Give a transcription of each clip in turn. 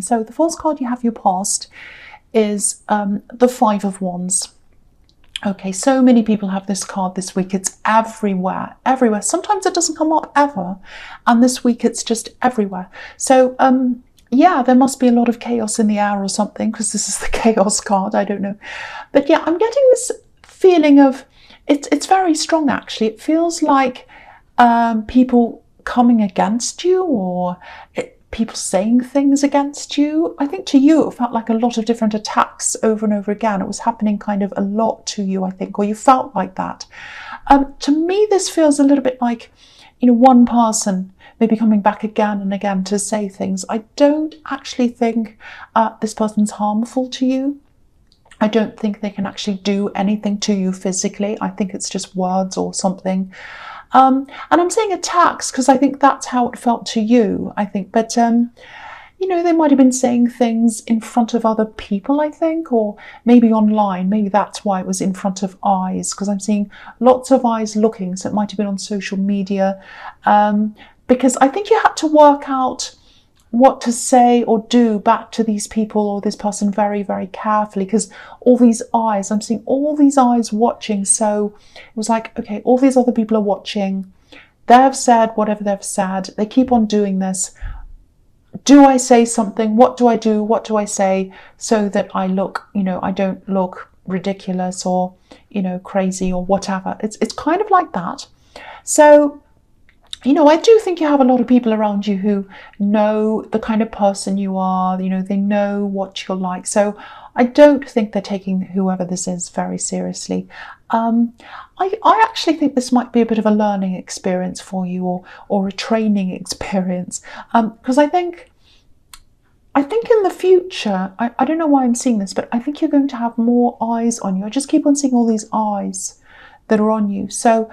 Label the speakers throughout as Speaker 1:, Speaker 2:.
Speaker 1: So the first card you have your past is the Five of Wands. Okay, so many people have this card this week. It's everywhere, everywhere. Sometimes it doesn't come up ever, and this week it's just everywhere. So yeah, there must be a lot of chaos in the air or something, because this is the chaos card. I don't know, but yeah, I'm getting this feeling of it's very strong actually. It feels like people coming against you, or people saying things against you. I think to you it felt like a lot of different attacks over and over again. It was happening kind of a lot to you, I think, or you felt like that. To me, this feels a little bit like, one person maybe coming back again and again to say things. I don't actually think this person's harmful to you. I don't think they can actually do anything to you physically. I think it's just words or something. And I'm saying attacks because I think that's how it felt to you, I think. But, they might have been saying things in front of other people, I think, or maybe online. Maybe that's why it was in front of eyes, because I'm seeing lots of eyes looking. So it might have been on social media, because I think you had to work out what to say or do back to these people or this person very, very carefully, because all these eyes, I'm seeing all these eyes watching. So it was like, okay, all these other people are watching. They've said whatever they've said. They keep on doing this. Do I say something? What do I do? What do I say so that I look, I don't look ridiculous or, crazy or whatever. It's kind of like that. So I do think you have a lot of people around you who know the kind of person you are, they know what you're like. So I don't think they're taking whoever this is very seriously. I actually think this might be a bit of a learning experience for you, or a training experience. Because I think in the future, I don't know why I'm seeing this, but I think you're going to have more eyes on you. I just keep on seeing all these eyes that are on you. So,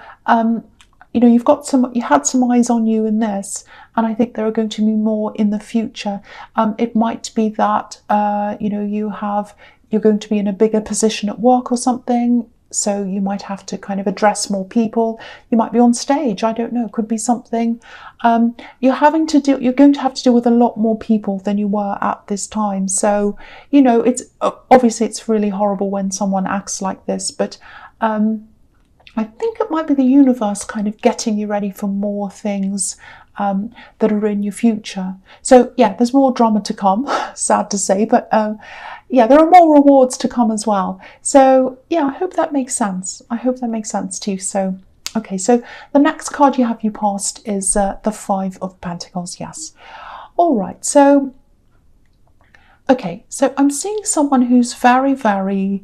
Speaker 1: you had some eyes on you in this, and I think there are going to be more in the future. It might be that, you're going to be in a bigger position at work or something. So you might have to kind of address more people. You might be on stage. I don't know. It could be something. You're going to have to deal with a lot more people than you were at this time. So, it's obviously it's really horrible when someone acts like this, but, I think it might be the universe kind of getting you ready for more things that are in your future. So yeah, there's more drama to come, sad to say, but yeah, there are more rewards to come as well. So yeah, I hope that makes sense. I hope that makes sense to you. So, okay, so the next card you have you passed is the Five of Pentacles, yes. All right, so, okay, so I'm seeing someone who's very, very,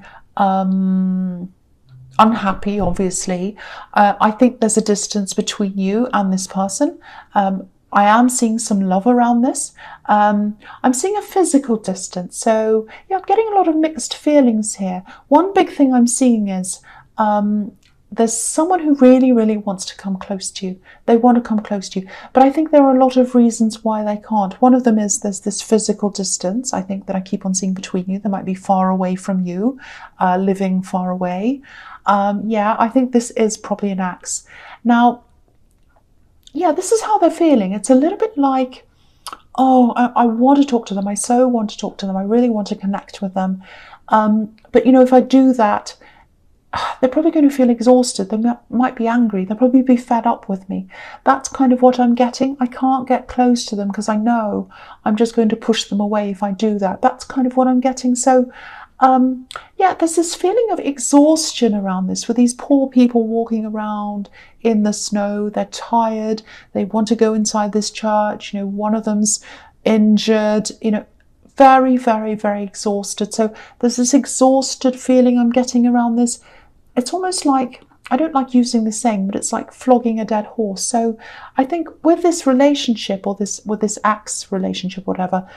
Speaker 1: unhappy, obviously. I think there's a distance between you and this person. I am seeing some love around this. I'm seeing a physical distance. So yeah, I'm getting a lot of mixed feelings here. One big thing I'm seeing is there's someone who really, really wants to come close to you. They want to come close to you. But I think there are a lot of reasons why they can't. One of them is there's this physical distance, I think, that I keep on seeing between you. They might be far away from you, living far away. Yeah, I think this is probably an axe. Now, yeah, this is how they're feeling. It's a little bit like, oh, I want to talk to them. I so want to talk to them. I really want to connect with them. But, if I do that, they're probably going to feel exhausted. They might be angry. They'll probably be fed up with me. That's kind of what I'm getting. I can't get close to them because I know I'm just going to push them away if I do that. That's kind of what I'm getting. So, yeah, there's this feeling of exhaustion around this, with these poor people walking around in the snow. They're tired. They want to go inside this church. One of them's injured, very, very, very exhausted. So there's this exhausted feeling I'm getting around this. It's almost like, I don't like using this saying, but it's like flogging a dead horse. So I think with this relationship, or with this axe relationship, whatever,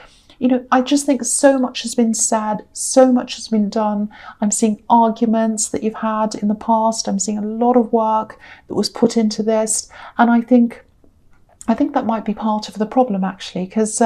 Speaker 1: I just think so much has been said, so much has been done. I'm seeing arguments that you've had in the past. I'm seeing a lot of work that was put into this. And I think that might be part of the problem, actually, because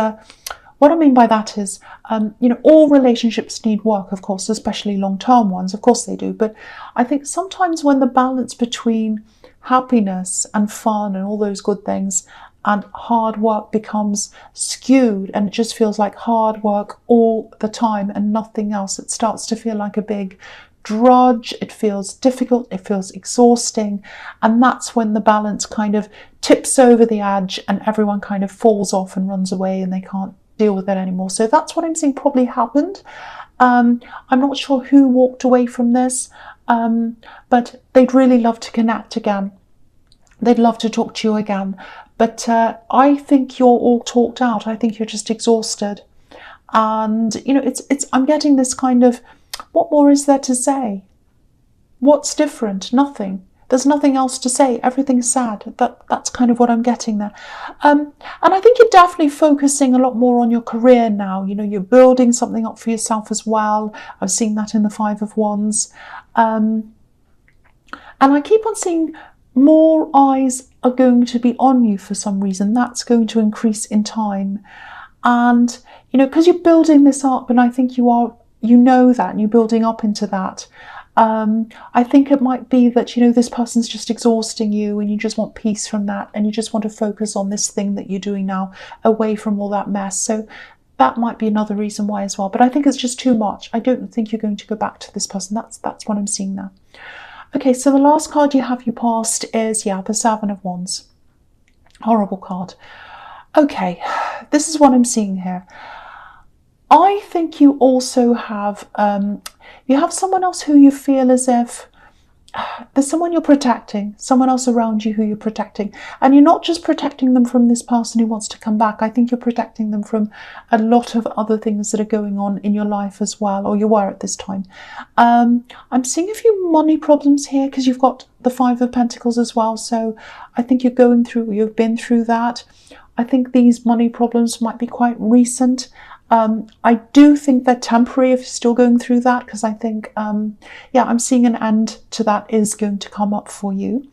Speaker 1: what I mean by that is, all relationships need work, of course, especially long-term ones. Of course they do. But I think sometimes when the balance between happiness and fun and all those good things, and hard work becomes skewed and it just feels like hard work all the time and nothing else. It starts to feel like a big drudge. It feels difficult, it feels exhausting, and that's when the balance kind of tips over the edge and everyone kind of falls off and runs away and they can't deal with it anymore. So that's what I'm seeing probably happened. I'm not sure who walked away from this, but they'd really love to connect again. They'd love to talk to you again, but I think you're all talked out. I think you're just exhausted, and you know, I'm getting this kind of, what more is there to say? What's different? Nothing. There's nothing else to say. Everything's sad. That's kind of what I'm getting there. And I think you're definitely focusing a lot more on your career now. You know, you're building something up for yourself as well. I've seen that in the Five of Wands. And I keep on seeing more eyes are going to be on you for some reason. That's going to increase in time. And, you know, because you're building this up, and I think you know that, and you're building up into that. I think it might be that, you know, this person's just exhausting you and you just want peace from that, and you just want to focus on this thing that you're doing now, away from all that mess. So that might be another reason why as well. But I think it's just too much. I don't think you're going to go back to this person. That's what I'm seeing now. Okay, so the last card you have, your past, is, yeah, the Seven of Wands. Horrible card. Okay, this is what I'm seeing here. I think you also have, you have someone else who you feel as if there's someone you're protecting, someone else around you who you're protecting. And you're not just protecting them from this person who wants to come back. I think you're protecting them from a lot of other things that are going on in your life as well, or you were at this time. I'm seeing a few money problems here because you've got the Five of Pentacles as well. So I think you've been through that. I think these money problems might be quite recent. I do think they're temporary if you're still going through that, because I think, yeah, I'm seeing an end to that is going to come up for you.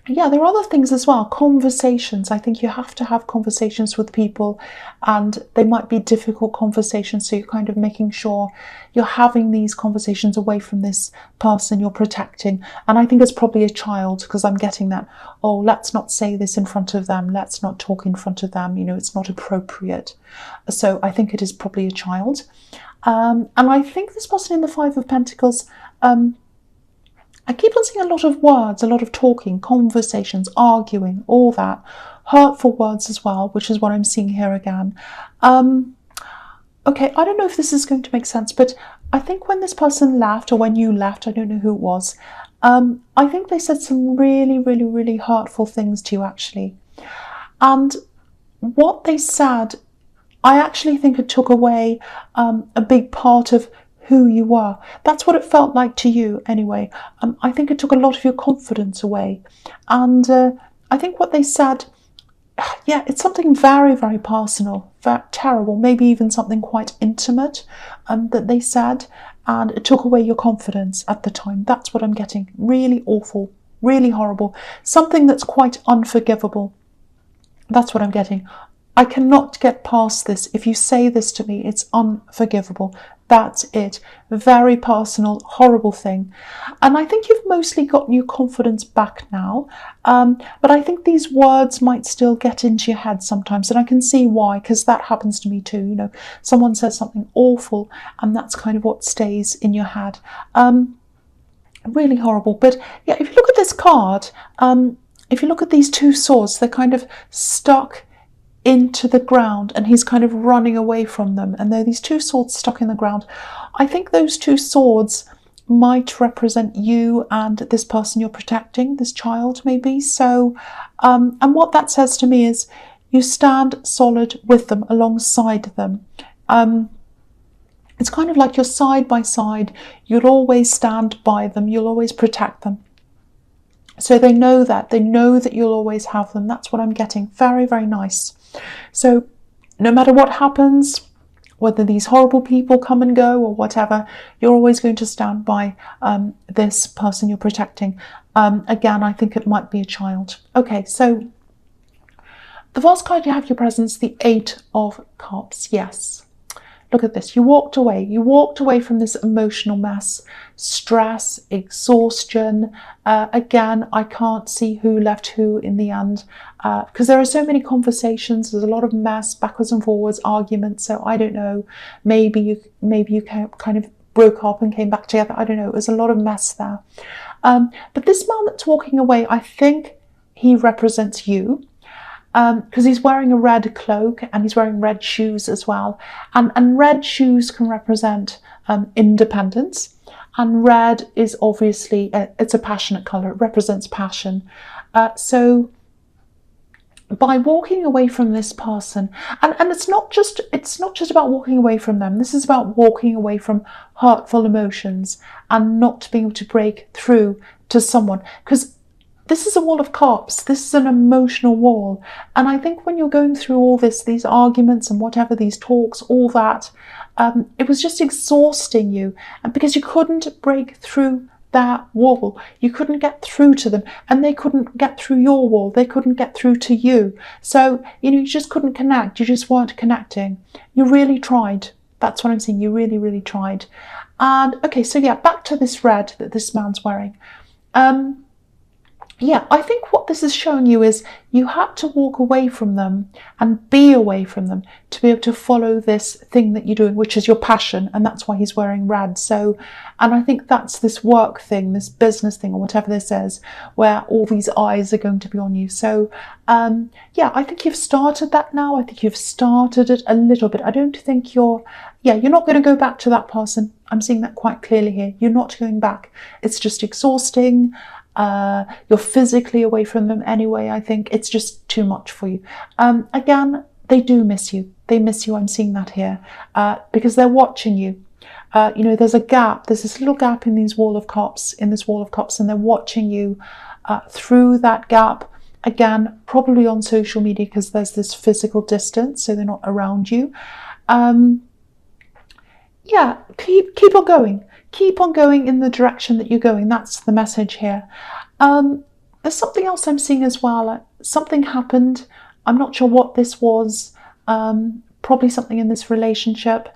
Speaker 1: Yeah, there are other things as well. Conversations. I think you have to have conversations with people, and they might be difficult conversations. So you're kind of making sure you're having these conversations away from this person you're protecting. And I think it's probably a child, because I'm getting that, oh, let's not say this in front of them. Let's not talk in front of them. You know, it's not appropriate. So I think it is probably a child. And I think this person in the Five of Pentacles, I keep on seeing a lot of words, a lot of talking, conversations, arguing, all that. Hurtful words as well, which is what I'm seeing here again. Okay, I don't know if this is going to make sense, but I think when this person left, or when you left, I don't know who it was, I think they said some really, really, really hurtful things to you, actually. And what they said, I actually think it took away a big part of who you were. That's what it felt like to you anyway. I think it took a lot of your confidence away. And I think what they said, yeah, it's something very, very personal, very terrible, maybe even something quite intimate that they said, and it took away your confidence at the time. That's what I'm getting. Really awful, really horrible, something that's quite unforgivable. That's what I'm getting. I cannot get past this. If you say this to me, it's unforgivable. That's it. Very personal, horrible thing. And I think you've mostly gotten your confidence back now. But I think these words might still get into your head sometimes. And I can see why, because that happens to me too. You know, someone says something awful and that's kind of what stays in your head. Really horrible. But yeah, if you look at this card, if you look at these two swords, they're kind of stuck into the ground, and he's kind of running away from them, and there are these two swords stuck in the ground. I think those two swords might represent you and this person you're protecting, this child maybe. So and what that says to me is you stand solid with them, alongside them. It's kind of like you're side by side. You'll always stand by them, you'll always protect them. So they know that you'll always have them. That's what I'm getting. Very, very nice. So no matter what happens, whether these horrible people come and go or whatever, you're always going to stand by this person you're protecting. Again, I think it might be a child. Okay, so the last card you have your presence, the Eight of Cups. Yes. Look at this. You walked away. You walked away from this emotional mess, stress, exhaustion. Again, I can't see who left who in the end, because there are so many conversations. There's a lot of mess, backwards and forwards, arguments. So I don't know. Maybe you kind of broke up and came back together. I don't know. There's a lot of mess there. But this man that's walking away, I think he represents you. Because he's wearing a red cloak and he's wearing red shoes as well. And red shoes can represent independence. And red is obviously, it's a passionate colour. It represents passion. So by walking away from this person, and it's not just about walking away from them. This is about walking away from hurtful emotions and not being able to break through to someone. Because this is a wall of cups. This is an emotional wall. And I think when you're going through all this, these arguments and whatever, these talks, all that, it was just exhausting you. And because you couldn't break through that wall. You couldn't get through to them, and they couldn't get through your wall. They couldn't get through to you. So, you just couldn't connect. You just weren't connecting. You really tried. That's what I'm saying. You really, really tried. And okay, so yeah, back to this red that this man's wearing. Yeah, I think what this is showing you is you had to walk away from them and be away from them to be able to follow this thing that you're doing, which is your passion. And that's why he's wearing red. So, and I think that's this work thing, this business thing, or whatever this is, where all these eyes are going to be on you. So, yeah, I think you've started that now. I think you've started it a little bit. I don't think you're not going to go back to that person. I'm seeing that quite clearly here. You're not going back. It's just exhausting. You're physically away from them anyway. I think it's just too much for you. Again, they do miss you. They miss you. I'm seeing that here because they're watching you. There's a gap. There's this little gap in this wall of cups, and they're watching you through that gap. Again, probably on social media because there's this physical distance, so they're not around you. Yeah, keep on going. Keep on going in the direction that you're going. That's the message here. There's something else I'm seeing as well. Something happened. I'm not sure what this was. Probably something in this relationship.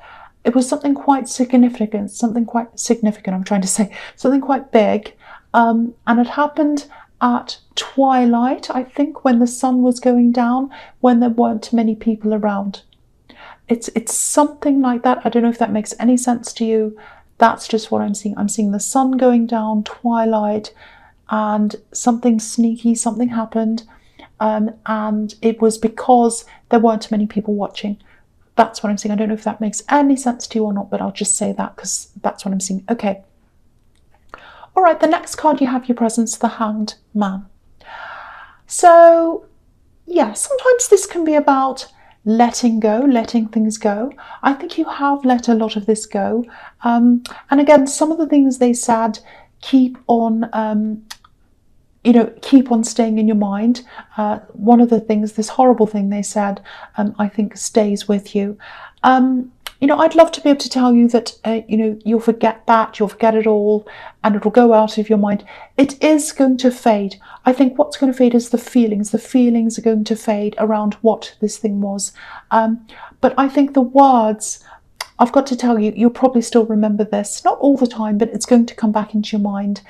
Speaker 1: It was something quite significant. I'm trying to say something quite big. And it happened at twilight, I think, when the sun was going down, when there weren't many people around. It's something like that. I don't know if that makes any sense to you. That's just what I'm seeing. I'm seeing the sun going down, twilight, and something sneaky, something happened. And it was because there weren't many people watching. That's what I'm seeing. I don't know if that makes any sense to you or not, but I'll just say that because that's what I'm seeing. Okay. All right, the next card you have your presence, the Hanged Man. So, yeah, sometimes this can be about letting go, letting things go. I think you have let a lot of this go. And again, some of the things they said, keep on staying in your mind. One of the things, this horrible thing they said, I think stays with you. I'd love to be able to tell you that, you'll forget that, you'll forget it all, and it'll go out of your mind. It is going to fade. I think what's going to fade is the feelings. The feelings are going to fade around what this thing was. But I think the words, I've got to tell you, you'll probably still remember this. Not all the time, but it's going to come back into your mind.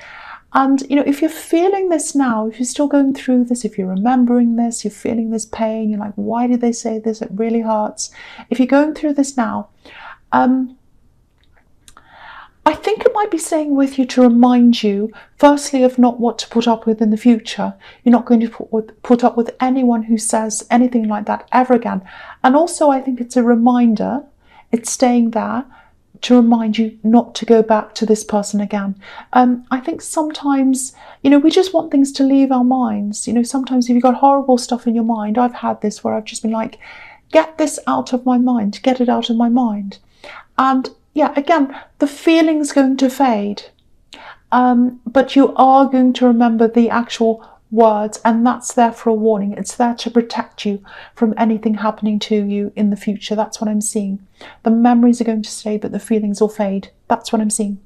Speaker 1: And, if you're feeling this now, if you're still going through this, if you're remembering this, you're feeling this pain, you're like, why did they say this? It really hurts. If you're going through this now, I think it might be staying with you to remind you, firstly, of not what to put up with in the future. You're not going to put up with anyone who says anything like that ever again. And also, I think it's a reminder, it's staying there, to remind you not to go back to this person again. I think sometimes, we just want things to leave our minds. Sometimes if you've got horrible stuff in your mind, I've had this where I've just been like, get this out of my mind, get it out of my mind. And yeah, again, the feeling's going to fade, but you are going to remember the actual words, and that's there for a warning. It's there to protect you from anything happening to you in the future. That's what I'm seeing. The memories are going to stay, but the feelings will fade. That's what I'm seeing.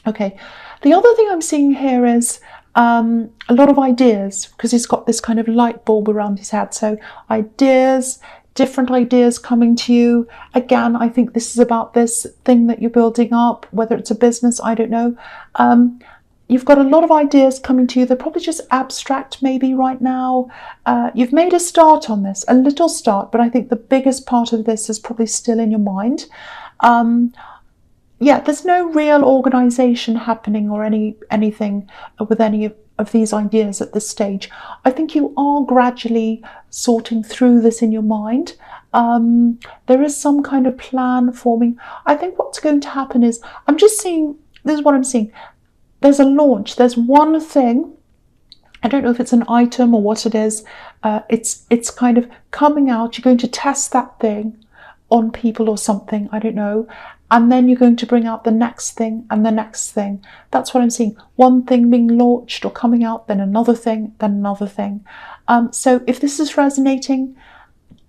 Speaker 1: Okay. The other thing I'm seeing here is a lot of ideas, because he's got this kind of light bulb around his head. So ideas, different ideas coming to you. Again, I think this is about this thing that you're building up, whether it's a business, I don't know. You've got a lot of ideas coming to you. They're probably just abstract maybe right now. You've made a start on this, a little start, but I think the biggest part of this is probably still in your mind. Yeah, there's no real organization happening or anything with any of these ideas at this stage. I think you are gradually sorting through this in your mind. There is some kind of plan forming. I think what's going to happen is, I'm just seeing, this is what I'm seeing. There's a launch, there's one thing, I don't know if it's an item or what it is, it's kind of coming out, you're going to test that thing on people or something, I don't know, and then you're going to bring out the next thing and the next thing. That's what I'm seeing, one thing being launched or coming out, then another thing, then another thing. So if this is resonating,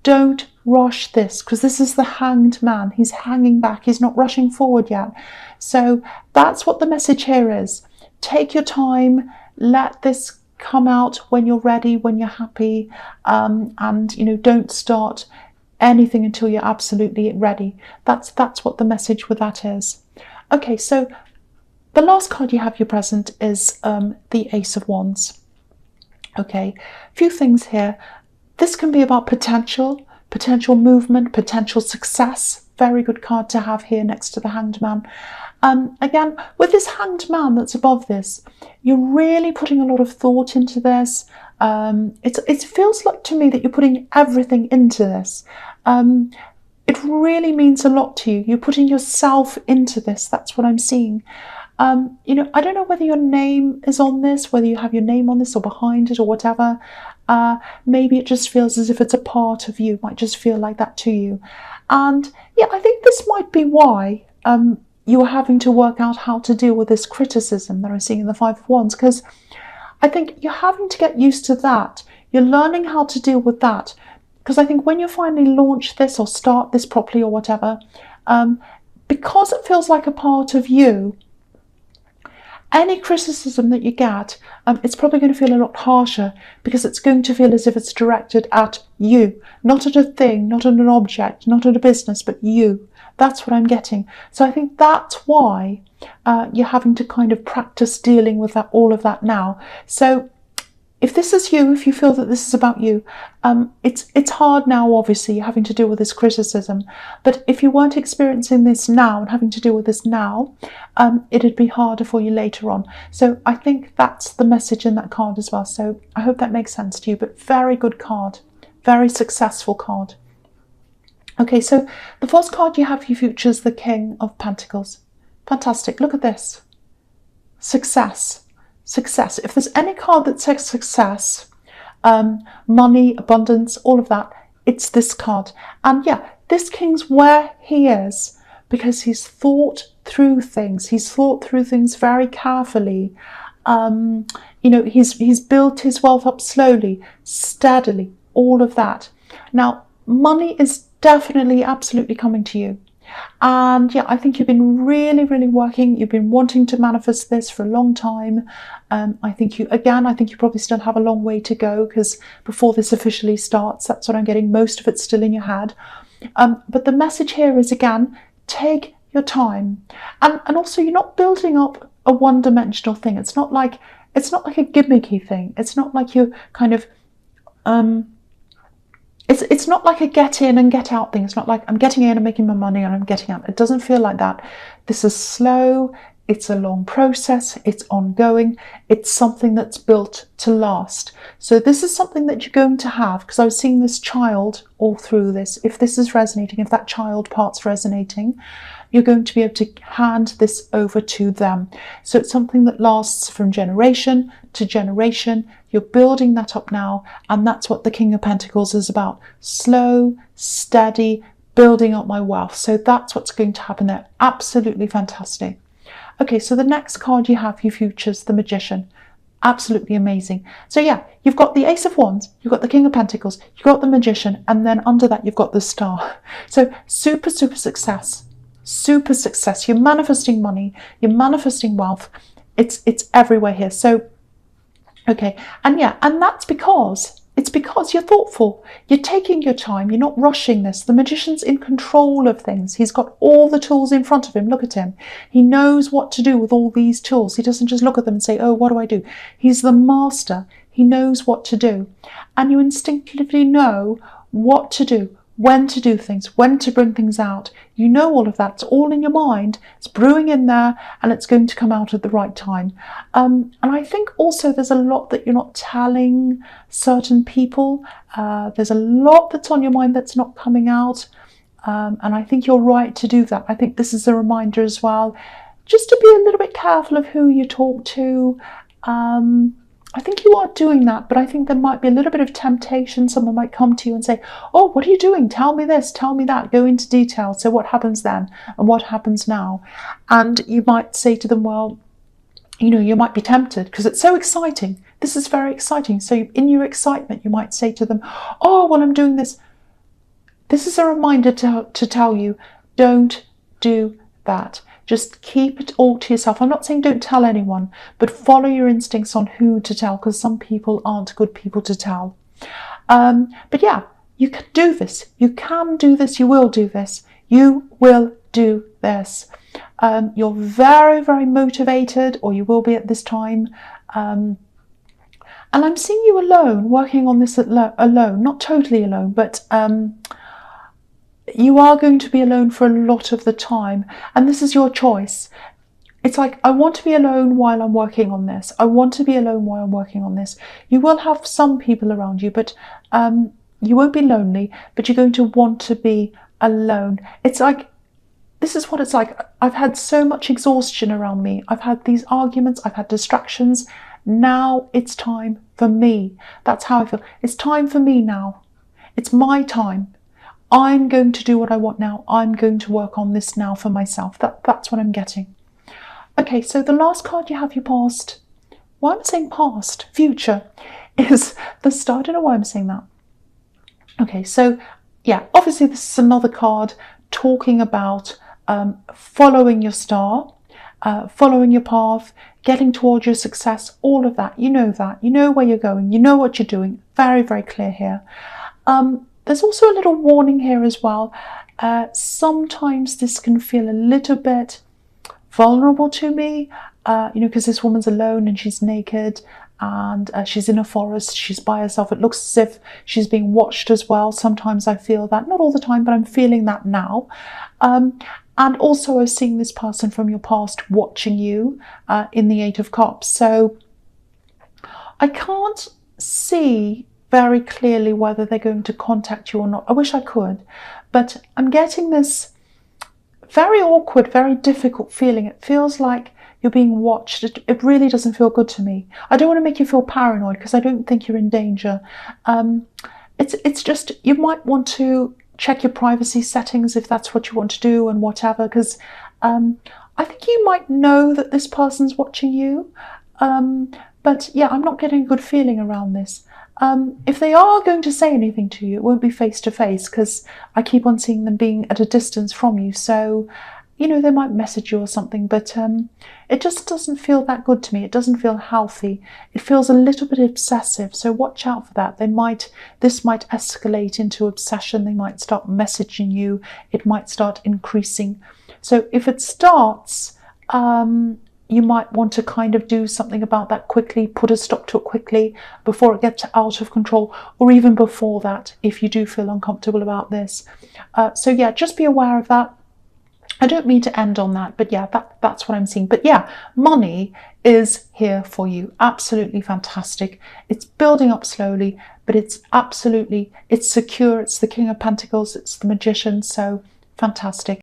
Speaker 1: don't rush this, because this is the Hanged Man. He's hanging back, he's not rushing forward yet. So that's what the message here is. Take your time, let this come out when you're ready, when you're happy, and you know, don't start anything until you're absolutely ready. That's what the message with that is. Okay, so the last card you have your present is the Ace of Wands. Okay, a few things here. This can be about potential movement, potential success. Very good card to have here next to the Hanged Man. Again, with this Hanged Man that's above this, you're really putting a lot of thought into this. It feels like to me that you're putting everything into this. It really means a lot to you. You're putting yourself into this. That's what I'm seeing. You know, I don't know whether your name is on this, whether you have your name on this or behind it or whatever. Maybe it just feels as if it's a part of you, might just feel like that to you. And yeah, I think this might be why you are having to work out how to deal with this criticism that I'm seeing in the Five of Wands, because I think you're having to get used to that. You're learning how to deal with that, because I think when you finally launch this or start this properly or whatever, because it feels like a part of you, any criticism that you get, it's probably going to feel a lot harsher, because it's going to feel as if it's directed at you, not at a thing, not at an object, not at a business, but you. That's what I'm getting. So I think that's why you're having to kind of practice dealing with that, all of that now. So if this is you, if you feel that this is about you, it's hard now, obviously, you're having to deal with this criticism. But if you weren't experiencing this now and having to deal with this now, it'd be harder for you later on. So I think that's the message in that card as well. So I hope that makes sense to you, but very good card, very successful card. Okay, so the first card you have for your future is the King of Pentacles. Fantastic, look at this. Success. Success. If there's any card that says success, money, abundance, all of that, it's this card. And yeah, this King's where he is because he's thought through things. He's thought through things very carefully. You know, he's built his wealth up slowly, steadily, all of that. Now, money is definitely, absolutely coming to you. And yeah, I think you've been really, really working. You've been wanting to manifest this for a long time. I think you probably still have a long way to go, because before this officially starts, that's what I'm getting. Most of it's still in your head. But the message here is, again, take your time. And also, you're not building up a one-dimensional thing. It's not like a gimmicky thing. It's not like you're kind of It's not like a get in and get out thing. It's not like I'm getting in and making my money and I'm getting out. It doesn't feel like that. This is slow. It's a long process. It's ongoing. It's something that's built to last. So this is something that you're going to have, because I was seeing this child all through this. If this is resonating, if that child part's resonating, you're going to be able to hand this over to them. So it's something that lasts from generation to generation. You're building that up now, and that's what the King of Pentacles is about. Slow, steady, building up my wealth. So that's what's going to happen there. Absolutely fantastic. Okay, so the next card you have, your futures, the Magician. Absolutely amazing. So yeah, you've got the Ace of Wands, you've got the King of Pentacles, you've got the Magician, and then under that you've got the Star. So super, super success. Super success. You're manifesting money, you're manifesting wealth. It's everywhere here. So okay, and yeah, and that's because It's because you're thoughtful. You're taking your time. You're not rushing this. The magician's in control of things. He's got all the tools in front of him. Look at him. He knows what to do with all these tools. He doesn't just look at them and say, oh, what do I do? He's the master. He knows what to do. And you instinctively know what to do, when to do things, when to bring things out. You know all of that. It's all in your mind. It's brewing in there, and it's going to come out at the right time. And I think also there's a lot that you're not telling certain people. There's a lot that's on your mind that's not coming out. And I think you're right to do that. I think this is a reminder as well, just to be a little bit careful of who you talk to. I think you are doing that, but I think there might be a little bit of temptation. Someone might come to you and say, oh, what are you doing? Tell me this, tell me that, go into detail. So what happens then and what happens now? And you might say to them, well, you might be tempted because it's so exciting. This is very exciting. So in your excitement, you might say to them, oh, well, I'm doing this. This is a reminder to tell you, don't do that. Just keep it all to yourself. I'm not saying don't tell anyone, but follow your instincts on who to tell, because some people aren't good people to tell. But yeah, you can do this. You can do this. You will do this. You will do this. You're very, very motivated, or you will be at this time. And I'm seeing you alone, working on this alone, not totally alone, but you are going to be alone for a lot of the time, and this is your choice. It's like, I want to be alone while I'm working on this. I want to be alone while I'm working on this. You will have some people around you, but you won't be lonely, but you're going to want to be alone. It's like, this is what it's like. I've had so much exhaustion around me. I've had these arguments. I've had distractions. Now it's time for me. That's how I feel. It's time for me now. It's my time. I'm going to do what I want now. I'm going to work on this now for myself. That's what I'm getting. Okay, so the last card you have, your past. Why I'm saying past, future, is the star. I don't know why I'm saying that. Okay, so yeah, obviously this is another card talking about following your star, following your path, getting towards your success, all of that. You know that. You know where you're going. You know what you're doing. Very, very clear here. There's also a little warning here as well. Sometimes this can feel a little bit vulnerable to me, because this woman's alone and she's naked and she's in a forest, she's by herself. It looks as if she's being watched as well. Sometimes I feel that, not all the time, but I'm feeling that now. And also I'm seeing this person from your past watching you in the Eight of Cups. So I can't see very clearly whether they're going to contact you or not. I wish I could, but I'm getting this very awkward, very difficult feeling. It feels like you're being watched. It really doesn't feel good to me. I don't want to make you feel paranoid because I don't think you're in danger. It's just, you might want to check your privacy settings if that's what you want to do and whatever, because I think you might know that this person's watching you. But yeah, I'm not getting a good feeling around this. If they are going to say anything to you, it won't be face to face, because I keep on seeing them being at a distance from you. So, they might message you or something, but it just doesn't feel that good to me. It doesn't feel healthy. It feels a little bit obsessive. So watch out for that. This might escalate into obsession. They might start messaging you. It might start increasing. So if it starts, you might want to kind of do something about that quickly, put a stop to it quickly before it gets out of control, or even before that, if you do feel uncomfortable about this. So yeah, just be aware of that. I don't mean to end on that, but yeah, that's what I'm seeing. But yeah, money is here for you. Absolutely fantastic. It's building up slowly, but it's secure. It's the King of Pentacles. It's the Magician. So fantastic.